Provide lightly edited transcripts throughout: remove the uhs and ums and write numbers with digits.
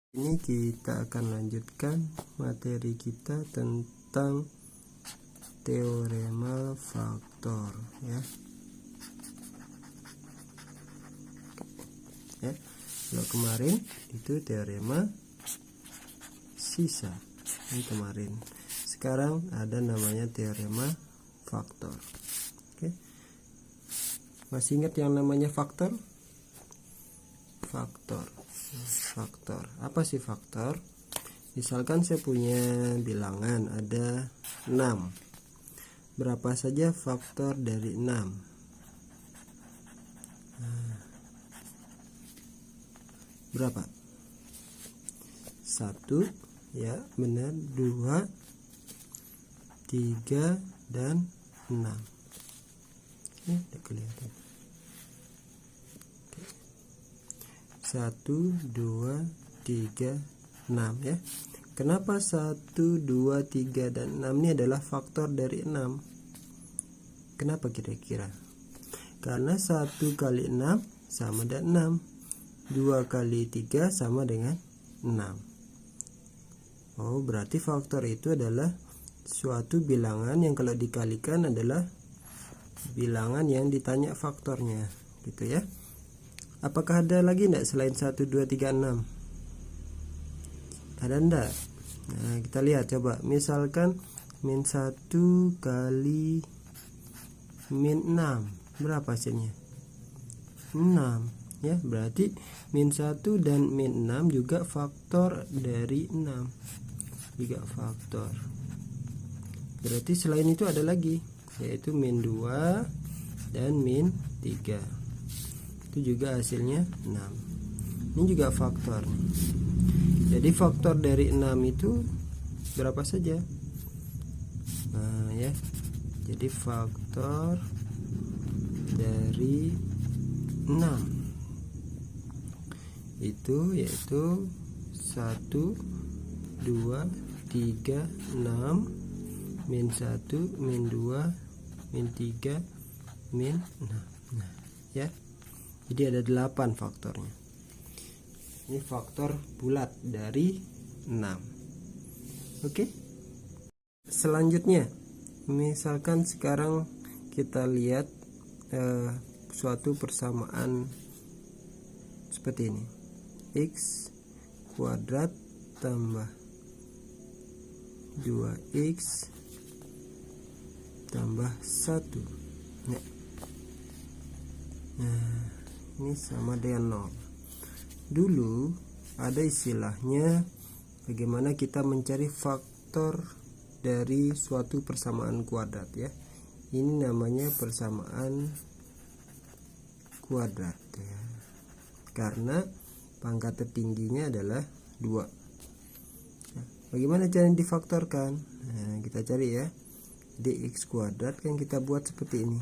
Ini kita akan lanjutkan materi kita tentang teorema faktor ya. Kalau kemarin itu teorema sisa, ini kemarin. Sekarang ada namanya teorema faktor. Oke. Masih ingat yang namanya faktor? Faktor. Apa sih faktor? Misalkan saya punya bilangan ada 6. Berapa saja faktor dari 6? Berapa? 1 ya, benar. 2, 3 dan 6. Ya, udah kelihatan. 1, 2, 3, 6 ya. Kenapa 1, 2, 3 dan 6 ini adalah faktor dari 6? Kenapa kira-kira? Karena 1 kali 6 sama dengan 6, 2 kali 3 sama dengan 6. Oh, berarti faktor itu adalah suatu bilangan yang kalau dikalikan adalah bilangan yang ditanya faktornya, gitu ya. Apakah ada lagi enggak selain 1, 2, 3, 6? Ada enggak? Nah, kita lihat coba. Misalkan min 1 kali min 6. Berapa hasilnya? 6. Ya, berarti min 1 dan min 6 juga faktor dari 6. Juga faktor. Berarti selain itu ada lagi, yaitu min 2 dan min 3. Itu juga hasilnya 6. Ini juga faktor. Jadi faktor dari 6 itu berapa saja? Nah ya, jadi faktor dari 6 itu yaitu 1, 2, 3, 6, min 1, min 2, min 3, min 6. Nah ya, jadi ada 8 faktornya. Ini faktor bulat dari 6. Oke. Selanjutnya, misalkan sekarang kita lihat suatu persamaan seperti ini. X kuadrat tambah 2x tambah 1. Nah, ini sama dengan 0. Dulu ada istilahnya bagaimana kita mencari faktor dari suatu persamaan kuadrat ya. Ini namanya persamaan kuadrat ya. Karena pangkat tertingginya adalah 2. Nah, bagaimana cara difaktorkan? Nah, kita cari ya. Jadi x kuadrat kan kita buat seperti ini.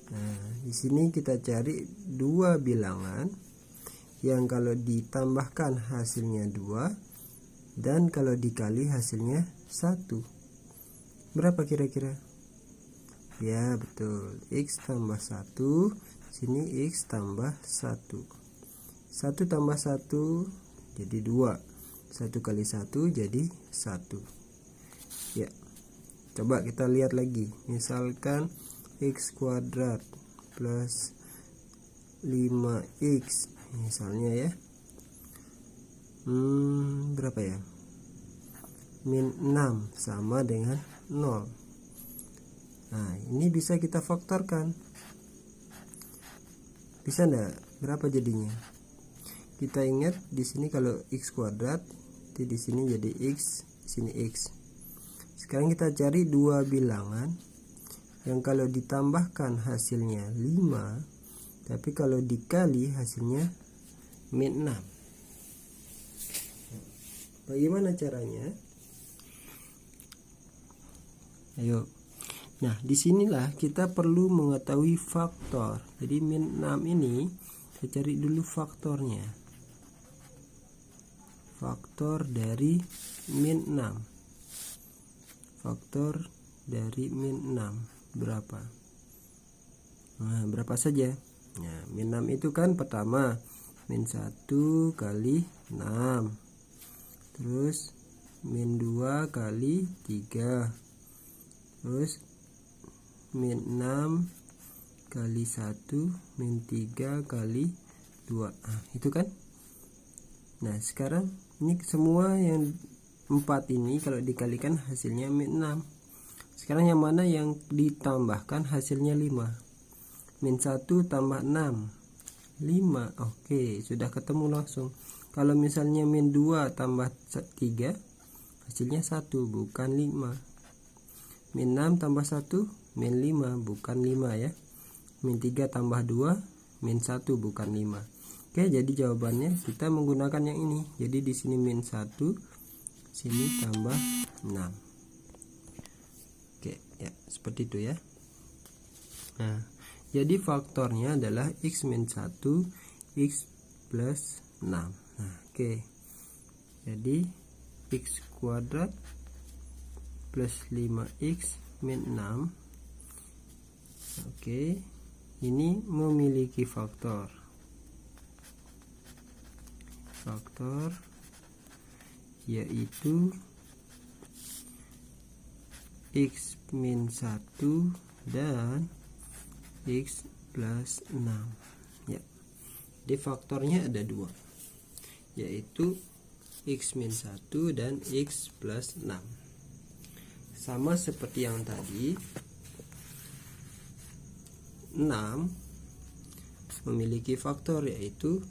Nah, di sini kita cari dua bilangan yang kalau ditambahkan hasilnya 2 dan kalau dikali hasilnya 1. Berapa kira-kira? Ya, betul. X tambah 1, sini x tambah 1. 1 tambah 1 jadi 2. 1 kali 1 jadi 1. Ya. Coba kita lihat lagi. Misalkan x kuadrat plus 5x misalnya ya, berapa ya, min 6 sama dengan 0. Nah, ini bisa kita faktorkan. Bisa enggak? Berapa jadinya? Kita ingat di sini kalau x kuadrat di sini jadi x, sini x. Sekarang kita cari dua bilangan yang kalau ditambahkan hasilnya 5, tapi kalau dikali hasilnya min 6. Bagaimana caranya? Ayo. Nah, disinilah kita perlu mengetahui faktor. Jadi min 6 ini kita cari dulu faktornya. Faktor dari min 6. Faktor dari min 6 berapa? Nah, berapa saja? Nah, min 6 itu kan pertama min 1 kali 6, terus min 2 kali 3, terus min 6 kali 1 min 3 kali 2. Itu kan. Nah sekarang ini semua yang 4 ini kalau dikalikan hasilnya min 6. Sekarang yang mana yang ditambahkan hasilnya 5? Min 1 tambah 6 5. Oke, sudah ketemu langsung. Kalau misalnya min 2 tambah 3 hasilnya 1 bukan 5. Min 6 tambah 1 min 5 bukan 5 ya. Min 3 tambah 2 min 1 bukan 5. Oke, jadi jawabannya kita menggunakan yang ini. Jadi di sini min 1, sini tambah 6. Oke, ya seperti itu ya. Nah, jadi faktornya adalah x min 1 x plus 6. Nah, oke. Jadi x kuadrat plus 5x min 6. Oke. Ini memiliki faktor. Faktor yaitu x min 1 dan x plus 6 ya. Di faktornya ada 2, yaitu x min 1 dan x plus 6. Sama seperti yang tadi, 6 memiliki faktor yaitu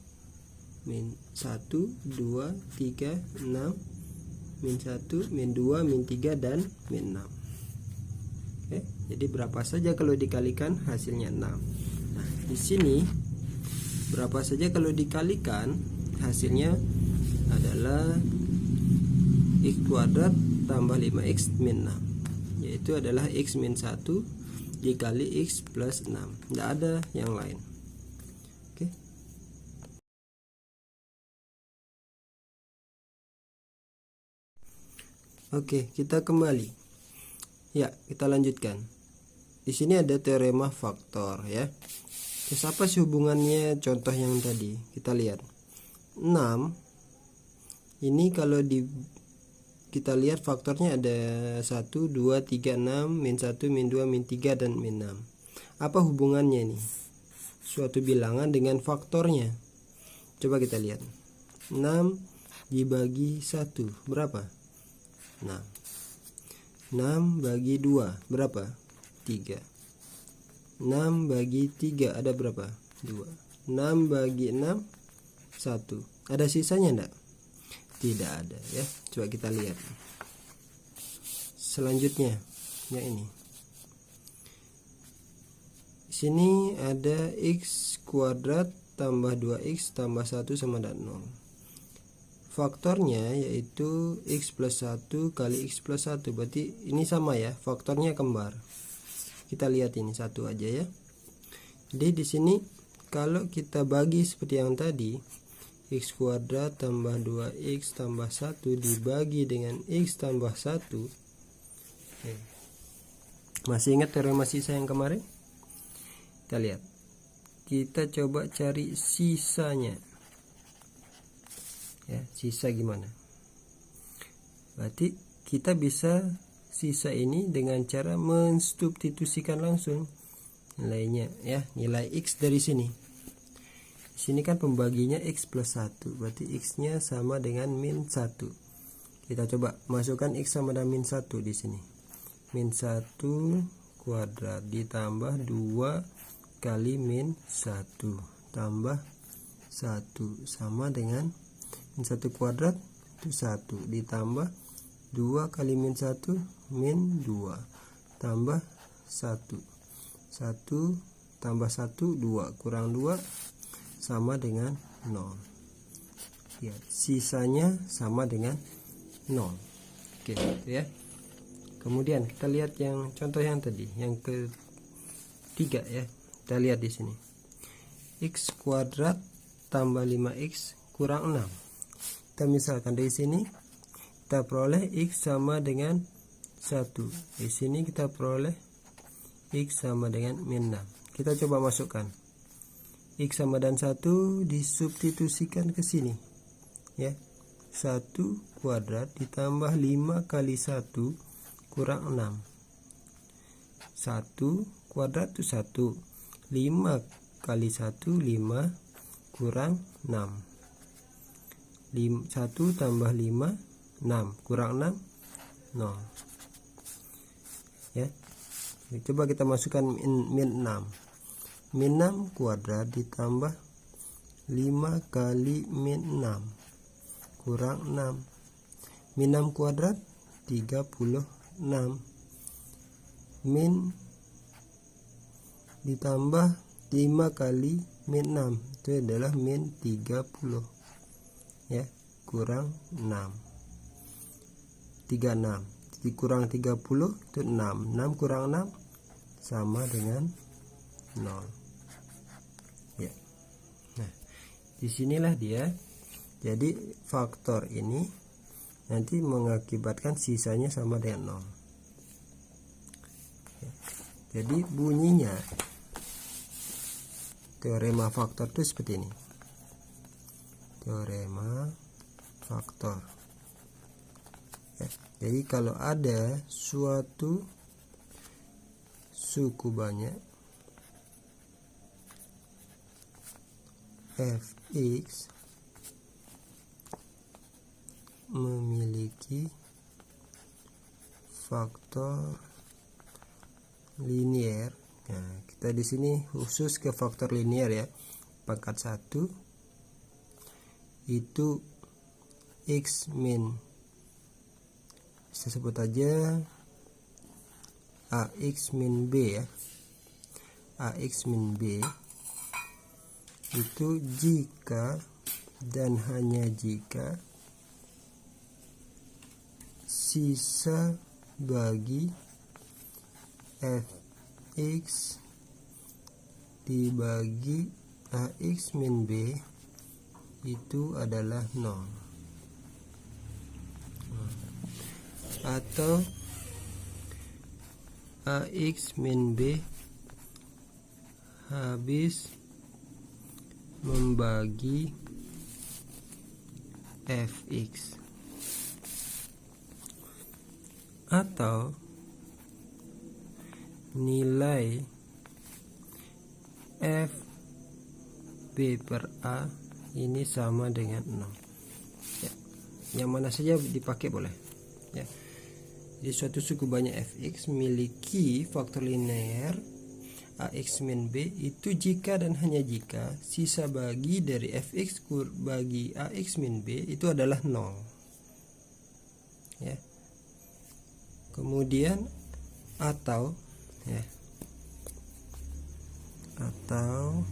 min 1, 2, 3, 6, min 1, min 2, min 3 dan min 6. Oke, jadi berapa saja kalau dikalikan hasilnya 6. Nah, di sini berapa saja kalau dikalikan hasilnya adalah x kuadrat tambah 5x min 6, yaitu adalah x min 1 dikali x plus 6. Tidak ada yang lain. Oke, kita kembali. Ya, kita lanjutkan. Di sini ada teorema faktor ya. Terus apa sih hubungannya contoh yang tadi? Kita lihat. 6 ini kalau kita lihat faktornya ada 1, 2, 3, 6, min 1, min 2, min 3 dan min 6. Apa hubungannya nih? Suatu bilangan dengan faktornya. Coba kita lihat. 6 dibagi 1 berapa? 6. 6 bagi 2 berapa? 3. 6 bagi 3 ada berapa? 2. 6 bagi 6 1. Ada sisanya enggak? Tidak ada ya. Coba kita lihat. Selanjutnya ya ini. Di sini ada x kuadrat tambah 2x tambah 1 sama dengan 0. Faktornya yaitu x plus 1 kali x plus 1. Berarti ini sama ya, faktornya kembar. Kita lihat ini satu aja ya. Jadi di sini kalau kita bagi seperti yang tadi, x kuadrat tambah 2x tambah 1 dibagi dengan x tambah 1. Masih ingat teorema sisa yang kemarin? Kita lihat. Kita coba cari sisanya. Ya, sisa gimana? Berarti kita bisa sisa ini dengan cara mensubstitusikan langsung nilainya ya, nilai x dari sini. Di sini kan pembaginya x plus 1, berarti x-nya sama dengan min 1. Kita coba masukkan x sama dengan min 1 di sini. Min 1 kuadrat ditambah 2 kali min 1 tambah 1 sama dengan min 1 kuadrat itu 1 ditambah 2 kali min 1 min 2 tambah 1 tambah 1 2 kurang 2 sama dengan 0 ya, sisanya sama dengan 0. Oke ya. Kemudian kita lihat yang contoh yang tadi, yang ketiga ya. Kita lihat di sini x kuadrat tambah 5x kurang 6. Kita misalkan dari sini kita peroleh x sama dengan 1. Di sini kita peroleh x sama dengan min 6. Kita coba masukkan. X sama dan 1 disubstitusikan ke sini ya. 1 kuadrat ditambah 5 kali 1 kurang 6. 1 kuadrat itu 1. 5 kali 1 5 kurang 6. 1 tambah 5 6 kurang 6 0 ya. Coba kita masukkan min 6. Min 6 kuadrat ditambah 5 kali min 6 kurang 6. Min 6 kuadrat 36. Min ditambah 5 kali min 6 itu adalah min 30 ya, kurang 6. 36 dikurang 30 itu 6. 6 kurang 6 sama dengan 0 ya. Nah, disinilah dia. Jadi faktor ini nanti mengakibatkan sisanya sama dengan 0 ya. Jadi bunyinya teorema faktor itu seperti ini. Teorema faktor ya. Jadi kalau ada suatu suku banyak fx memiliki faktor linier. Nah, kita di sini khusus ke faktor linier ya. Pangkat 1 itu x min, saya sebut aja ax min b ya. Ax min b itu jika dan hanya jika sisa bagi fx dibagi ax min b itu adalah 0, atau ax min b habis membagi fx, atau nilai f b per a ini sama dengan 0 ya. Yang mana saja dipakai boleh ya. Jadi suatu suku banyak fx memiliki faktor linear ax min b itu jika dan hanya jika sisa bagi dari fx bagi ax min b itu adalah 0 ya. Kemudian atau ya, atau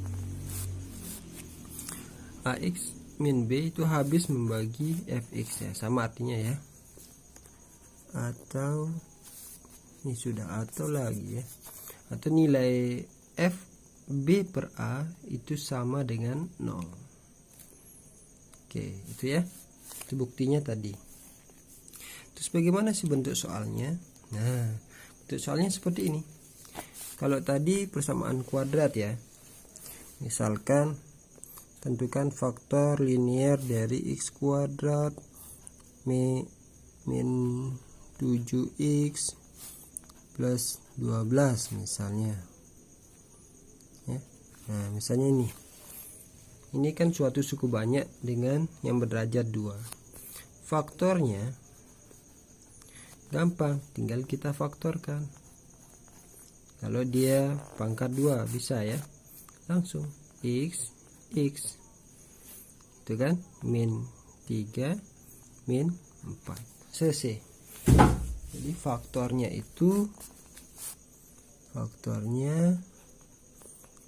ax min b itu habis membagi fx ya, sama artinya ya. Atau ini sudah atau lagi ya, atau nilai f b per a itu sama dengan 0. Oke, itu ya, itu buktinya tadi. Terus bagaimana sih bentuk soalnya? Nah, bentuk soalnya seperti ini. Kalau tadi persamaan kuadrat ya, misalkan tentukan faktor linier dari x kuadrat min 7x plus 12 misalnya ya. Nah, misalnya ini kan suatu suku banyak dengan yang berderajat 2. Faktornya gampang, tinggal kita faktorkan. Kalau dia pangkat 2 bisa ya, langsung x itu kan min 3 min 4 selesai. Jadi faktornya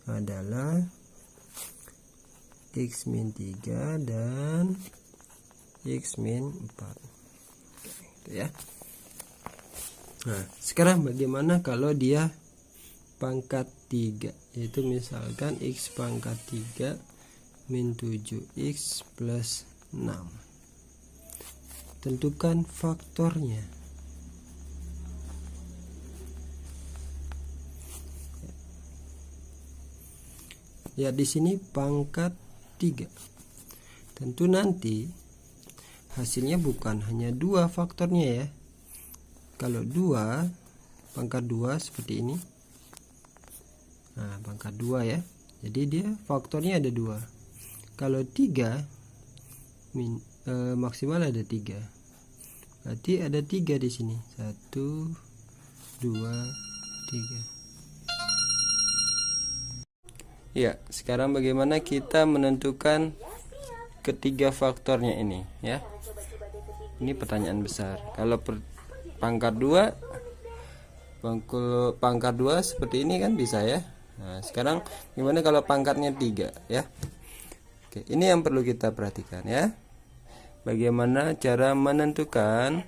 adalah x min 3 dan x min 4. Oke, itu ya. Nah, sekarang bagaimana kalau dia pangkat 3, yaitu misalkan x pangkat 3 min 7x plus 6. Tentukan faktornya. Ya, di sini pangkat 3. Tentu nanti hasilnya bukan hanya 2 faktornya ya. Kalau 2, pangkat 2 seperti ini. Nah, pangkat 2 ya. Jadi dia faktornya ada 2. Kalau 3 maksimal ada 3. Berarti ada 3 di sini. 1 2 3. Ya, sekarang bagaimana kita menentukan ketiga faktornya ini ya. Ini pertanyaan besar. Kalau pangkat 2 seperti ini kan bisa ya. Nah, sekarang gimana kalau pangkatnya 3 ya. Oke, ini yang perlu kita perhatikan ya. Bagaimana cara menentukan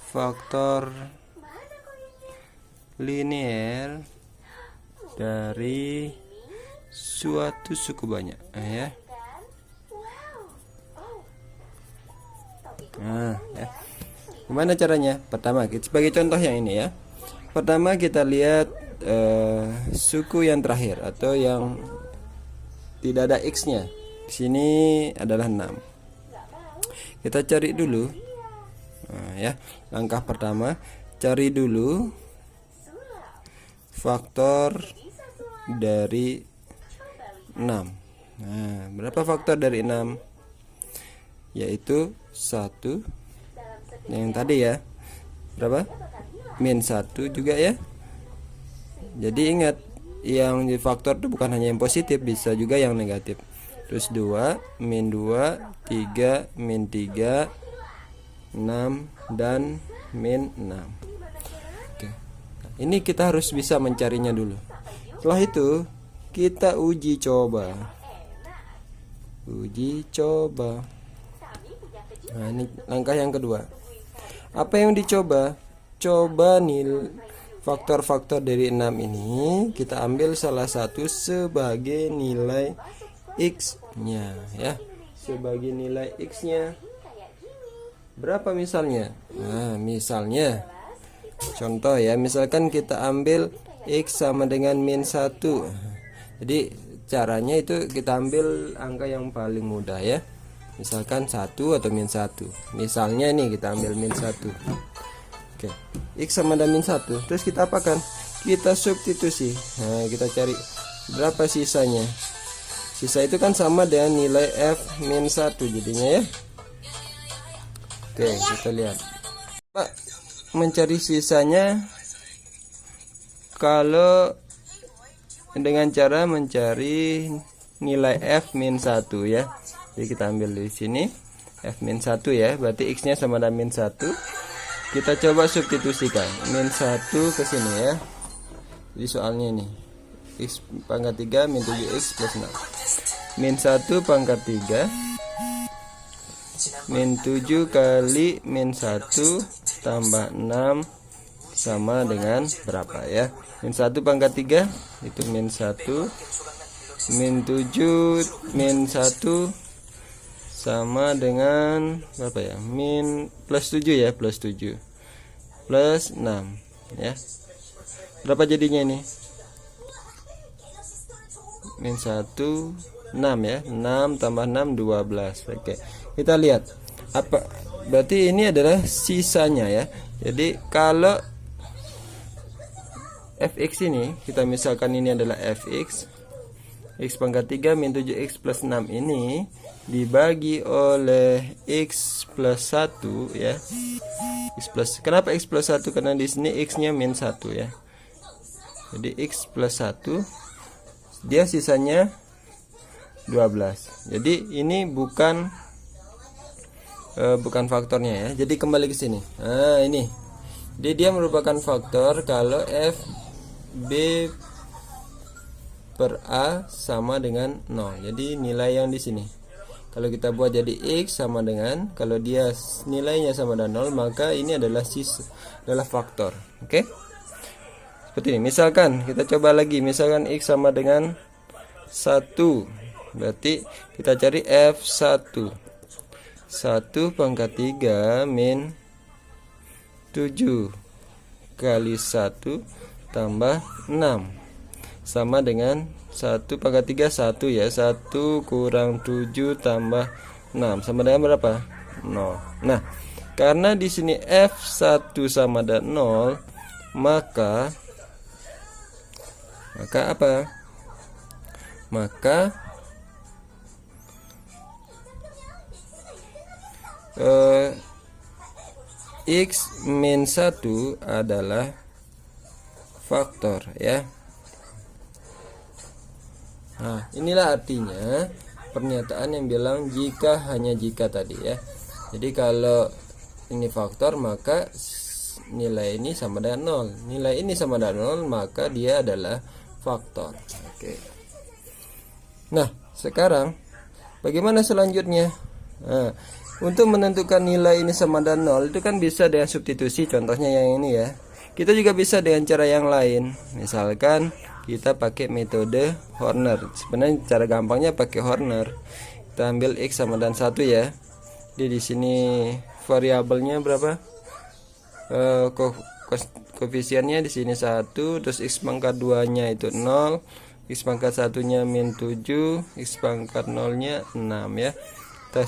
faktor linear dari suatu suku banyak ya. Nah, ya. Gimana caranya? Pertama, sebagai contoh yang ini ya. Pertama kita lihat suku yang terakhir atau yang tidak ada x-nya. Di sini adalah 6. Kita cari dulu. Nah, ya. Langkah pertama, cari dulu faktor dari 6. Nah, berapa faktor dari 6? Yaitu 1 yang tadi ya. Berapa? Min 1 juga ya. Jadi ingat, yang di faktor itu bukan hanya yang positif, bisa juga yang negatif. Terus 2, min 2, 3, min 3, 6 dan min 6. Oke. Ini kita harus bisa mencarinya dulu. Setelah itu kita uji coba. Uji coba. Nah, ini langkah yang kedua. Apa yang dicoba? Coba nilai faktor-faktor dari 6 ini kita ambil salah satu sebagai nilai x-nya ya. Sebagai nilai x-nya berapa misalnya? Nah, misalnya contoh ya, misalkan kita ambil x sama dengan min 1. Jadi caranya itu kita ambil angka yang paling mudah ya. Misalkan 1 atau min 1. Misalnya ini kita ambil min 1. Oke, x sama dengan min 1. Terus kita apakan? Kita substitusi. Nah, kita cari berapa sisanya. Sisa itu kan sama dengan nilai f min 1 jadinya ya. Oke, kita lihat. Pak, mencari sisanya kalau dengan cara mencari nilai f min 1 ya. Jadi kita ambil di sini f min 1 ya, berarti x-nya sama dengan min 1. Kita coba substitusikan min 1 ke sini ya. Jadi soalnya ini x pangkat 3 min 7x plus 6. Min 1 pangkat 3 min 7 kali min 1 tambah 6 sama dengan berapa ya? Min 1 pangkat 3 itu min 1, min 7 min 1 sama dengan berapa ya? Min plus 7 ya, plus 7 plus 6 ya. Berapa jadinya ini? Min 1 6 ya. 6 tambah 6 12. Oke. Kita lihat apa berarti ini adalah sisanya ya. Jadi kalau fx ini kita misalkan ini adalah fx, x pangkat 3 min 7x plus 6 ini dibagi oleh x plus 1 ya. X plus, kenapa x plus 1? Karena di sini x-nya min 1 ya. Jadi x plus 1 dia sisanya 12. Jadi ini bukan faktornya ya. Jadi kembali ke sini. Nah, ini. Jadi dia merupakan faktor kalau f b per a sama dengan 0. Jadi nilai yang di sini. Kalau kita buat jadi x sama dengan, kalau dia nilainya sama dengan 0, maka ini adalah faktor. Oke? Seperti ini. Misalkan kita coba lagi, misalkan x sama dengan 1. Berarti kita cari f1. 1 pangkat 3 min 7 kali 1 tambah 6 sama dengan 1 pangkat 3 1 ya. 1 kurang 7 tambah 6 sama dengan berapa? 0. Nah, karena di sini F1 sama dengan 0, maka apa? Maka X min 1 adalah faktor ya. Nah, inilah artinya pernyataan yang bilang jika hanya jika tadi ya. Jadi kalau ini faktor maka nilai ini sama dengan 0. Nilai ini sama dengan 0 maka dia adalah faktor. Oke. Nah, sekarang bagaimana selanjutnya? Nah, untuk menentukan nilai ini sama dengan 0 itu kan bisa dengan substitusi, contohnya yang ini ya. Kita juga bisa dengan cara yang lain. Misalkan kita pakai metode Horner. Sebenarnya cara gampangnya pakai Horner. Kita ambil X sama dengan 1 ya. Jadi di sini variabelnya berapa? Koefisiennya di sini 1, terus X pangkat 2-nya itu 0, X pangkat 1-nya min 7, X pangkat 0-nya 6 ya. Kita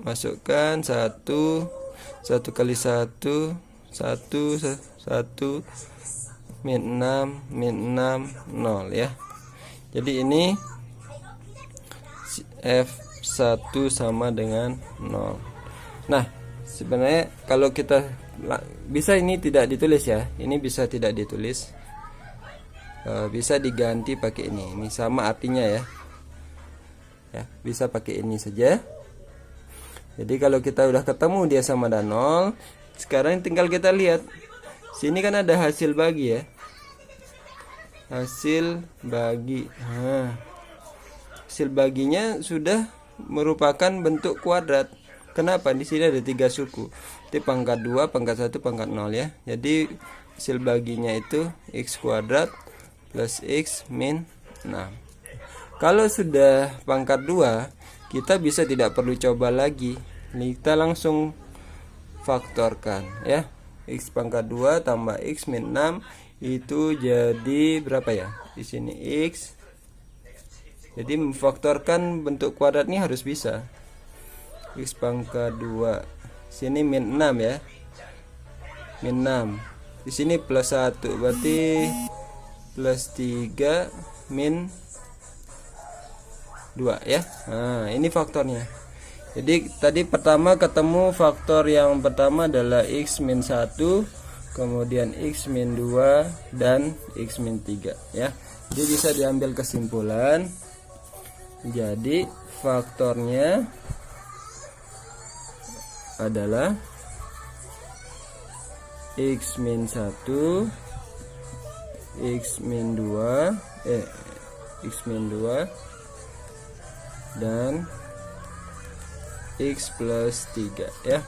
masukkan 1 kali 1 min 6 0 ya. Jadi ini F1 sama dengan 0. Nah, sebenarnya kalau kita bisa ini tidak ditulis ya. Ini bisa tidak ditulis. Bisa diganti pakai ini. Ini sama artinya ya. Ya, bisa pakai ini saja. Jadi kalau kita udah ketemu dia sama dengan 0, sekarang tinggal kita lihat. Sini kan ada hasil bagi ya. Hasil bagi. Nah, hasil baginya sudah merupakan bentuk kuadrat. Kenapa? Di sini ada 3 suku. Itu pangkat 2, pangkat 1, pangkat 0 ya. Jadi hasil baginya itu X kuadrat plus X min 6. Kalau sudah pangkat 2, kita bisa tidak perlu coba lagi. Kita langsung faktorkan ya. X pangkat 2 tambah X min 6 itu jadi berapa ya? Di sini X. Jadi memfaktorkan bentuk kuadratnya harus bisa. X pangkat 2. Sini min 6 ya. Min 6. Di sini plus 1 berarti plus 3 min 2 ya. Nah, ini faktornya. Jadi tadi pertama ketemu faktor yang pertama adalah X min 1, kemudian X min 2 dan X min 3 ya. Jadi bisa diambil kesimpulan. Jadi faktornya adalah X min 1, X min 2, X min 2 dan X plus 3 ya.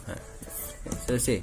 Nah, selesai.